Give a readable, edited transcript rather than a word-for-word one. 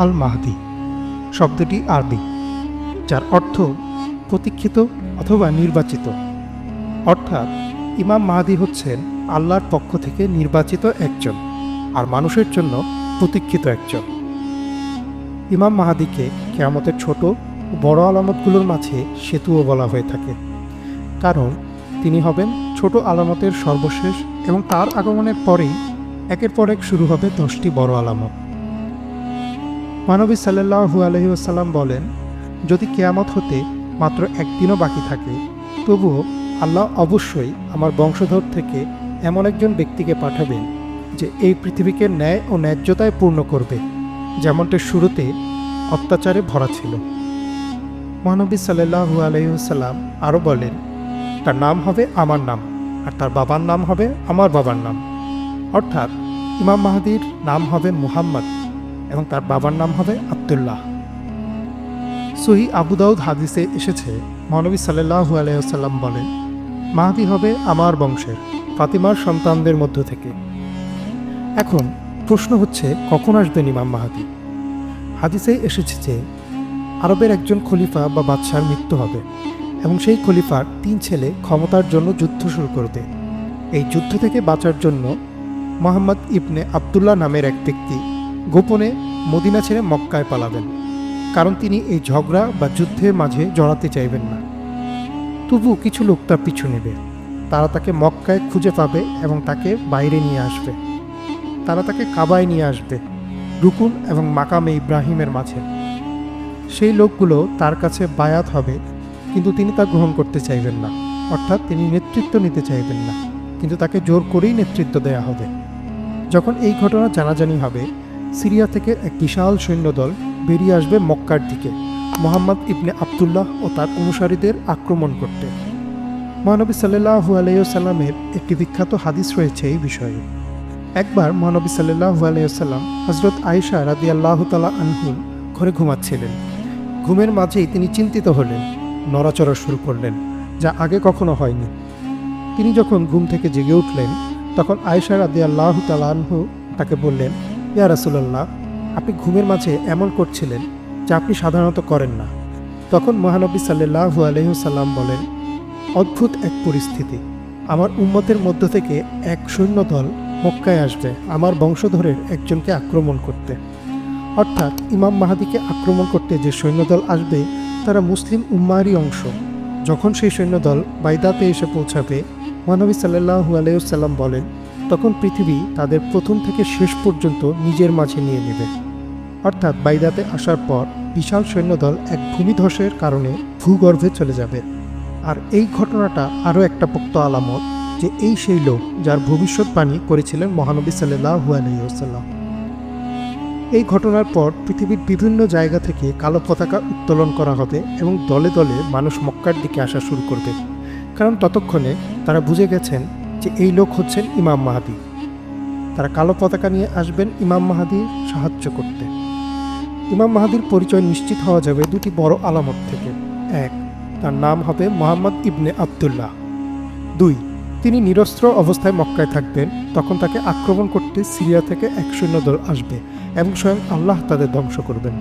আল মাহদি শব্দটি আরবি, যার অর্থ প্রতীক্ষিত অথবা নির্বাচিত। অর্থাৎ ইমাম মাহদি হচ্ছেন আল্লাহর পক্ষ থেকে নির্বাচিত একজন, আর মানুষের জন্য প্রতীক্ষিত একজন। ইমাম মাহদিকে কিয়ামতের ছোট ও বড় আলামতগুলোর মাঝে সেতুও বলা হয়ে থাকে, কারণ তিনি হবেন ছোট আলামতের সর্বশেষ এবং তার আগমনের পরেই একের পর এক শুরু হবে 10টি বড় আলামত। মহানবী সাল্লাল্লাহু আলাইহি ওয়াসাল্লাম বলেন, যদি কিয়ামত হতে মাত্র একদিনও বাকি থাকে, তবুও আল্লাহ অবশ্যই আমার বংশধর থেকে এমন একজন ব্যক্তিকে পাঠাবেন যে এই পৃথিবীকে ন্যায় ও ন্যায্যতায় পূর্ণ করবে, যেমনটা শুরুতে অত্যাচারে ভরা ছিল। মহানবী সাল্লাল্লাহু আলাইহি ওয়াসাল্লাম আরও বলেন, তার নাম হবে আমার নাম, আর তার বাবার নাম হবে আমার বাবার নাম। অর্থাৎ ইমাম মাহদির নাম হবে মুহাম্মদ এবং তার বাবার নাম হবে আব্দুল্লাহ। সহিহ আবু দাউদ হাদিসে এসেছে, মহানবী সাল্লাল্লাহু আলাইহি ওয়াসাল্লাম বলেন, মাহদি হবে আমার বংশের ফাতিমার সন্তানদের মধ্য থেকে। এখন প্রশ্ন হচ্ছে, কখন আসবেন ইমাম মাহদি? হাদিসে এসেছে যে আরবের একজন খলিফা বা বাদশার মৃত্যু হবে এবং সেই খলিফার 3 ছেলে ক্ষমতার জন্য যুদ্ধ শুরু করবে। এই যুদ্ধ থেকে বাঁচার জন্য মুহাম্মদ ইবনে আবদুল্লাহ নামের এক ব্যক্তি গোপনে মদিনা ছেড়ে মক্কায় পালাবেন, কারণ তিনি এই ঝগড়া বা যুদ্ধের মাঝে জড়াতে চাইবেন না। তবু কিছু লোক তার পিছু নেবে। তারা তাকে মক্কায় খুঁজে পাবে এবং তাকে বাইরে নিয়ে আসবে। তারা তাকে কাবায় নিয়ে আসবে, রুকুন এবং মাকামে ইব্রাহিমের মাঝে। সেই লোকগুলো তার কাছে বায়াত হবে, কিন্তু তিনি তা গ্রহণ করতে চাইবেন না। অর্থাৎ তিনি নেতৃত্ব নিতে চাইবেন না, কিন্তু তাকে জোর করেই নেতৃত্ব দেয়া হবে। যখন এই ঘটনা জানাজানি হবে, সিরিয়া থেকে এক বিশাল সৈন্যদল বেরিয়ে আসবে মক্কার দিকে মুহাম্মদ ইবনে আবদুল্লাহ ও তার অনুসারীদের আক্রমণ করতে। মহানবী সাল্লাল্লাহু আলাইহি ওয়াসাল্লামের একটি বিখ্যাত হাদিস রয়েছে এই বিষয়ে। একবার মহানবী সাল্লাল্লাহু আলাইহি ওয়াসাল্লাম হযরত আয়েশা রাদিয়াল্লাহু তাআলা আনহুর ঘরে ঘুমাচ্ছিলেন। ঘুমের মাঝেই তিনি চিন্তিত হলেন, নড়াচড়া শুরু করলেন, যা আগে কখনো হয়নি। তিনি যখন ঘুম থেকে জেগে উঠলেন, তখন আয়েশা রাদিয়াল্লাহু তাআলা আনহু তাকে বললেন, ইয়া রাসূলুল্লাহ, আপনি ঘুমের মাঝে এমন করছিলেন যা আপনি সাধারণত করেন না। তখন মহানবী সাল্লাল্লাহু আলাইহি ওয়াসাল্লাম বলেন, অদ্ভুত এক পরিস্থিতি, আমার উম্মতের মধ্য থেকে এক সৈন্যদল মক্কায় আসবে আমার বংশধরের একজনকে আক্রমণ করতে। অর্থাৎ ইমাম মাহদিকে আক্রমণ করতে যে সৈন্যদল আসবে তারা মুসলিম উম্মাহরই অংশ। যখন সেই সৈন্যদল বাইদাতে এসে পৌঁছাবে, মহানবী সাল্লাল্লাহু আলাইহি ওয়াসাল্লাম বলেন, তখন পৃথিবী তাদের প্রথম থেকে শেষ পর্যন্ত নিজের মাঝে নিয়ে নেবে। অর্থাৎ বাইদাতে আসার পর বিশাল সৈন্যদল এক ভূমিধসের কারণে ভূগর্ভে চলে যাবে। আর এই ঘটনাটা আরও একটা পোক্ত আলামত যে এই সেই লোক যার ভবিষ্যৎবাণী করেছিলেন মহানবী সাল্লাল্লাহু আলাইহি ওয়াসাল্লাম। এই ঘটনার পর পৃথিবীর বিভিন্ন জায়গা থেকে কালো পতাকা উত্তোলন করা হবে এবং দলে দলে মানুষ মক্কার দিকে আসা শুরু করবে, কারণ ততক্ষণে তারা বুঝে গেছেন যে এই লোক হচ্ছেন ইমাম মাহদি। তারা কালো পতাকা নিয়ে আসবেন ইমাম মাহদির সাহায্য করতে। ইমাম মাহদির পরিচয় নিশ্চিত হওয়া যাবে 2টি বড় আলামত থেকে। 1, তার নাম হবে মুহাম্মদ ইবনে আবদুল্লাহ। 2, তিনি নিরস্ত্র অবস্থায় মক্কায় থাকবেন। তখন তাকে আক্রমণ করতে সিরিয়া থেকে এক সৈন্যদল আসবে এবং স্বয়ং আল্লাহ তাদের ধ্বংস করবেন।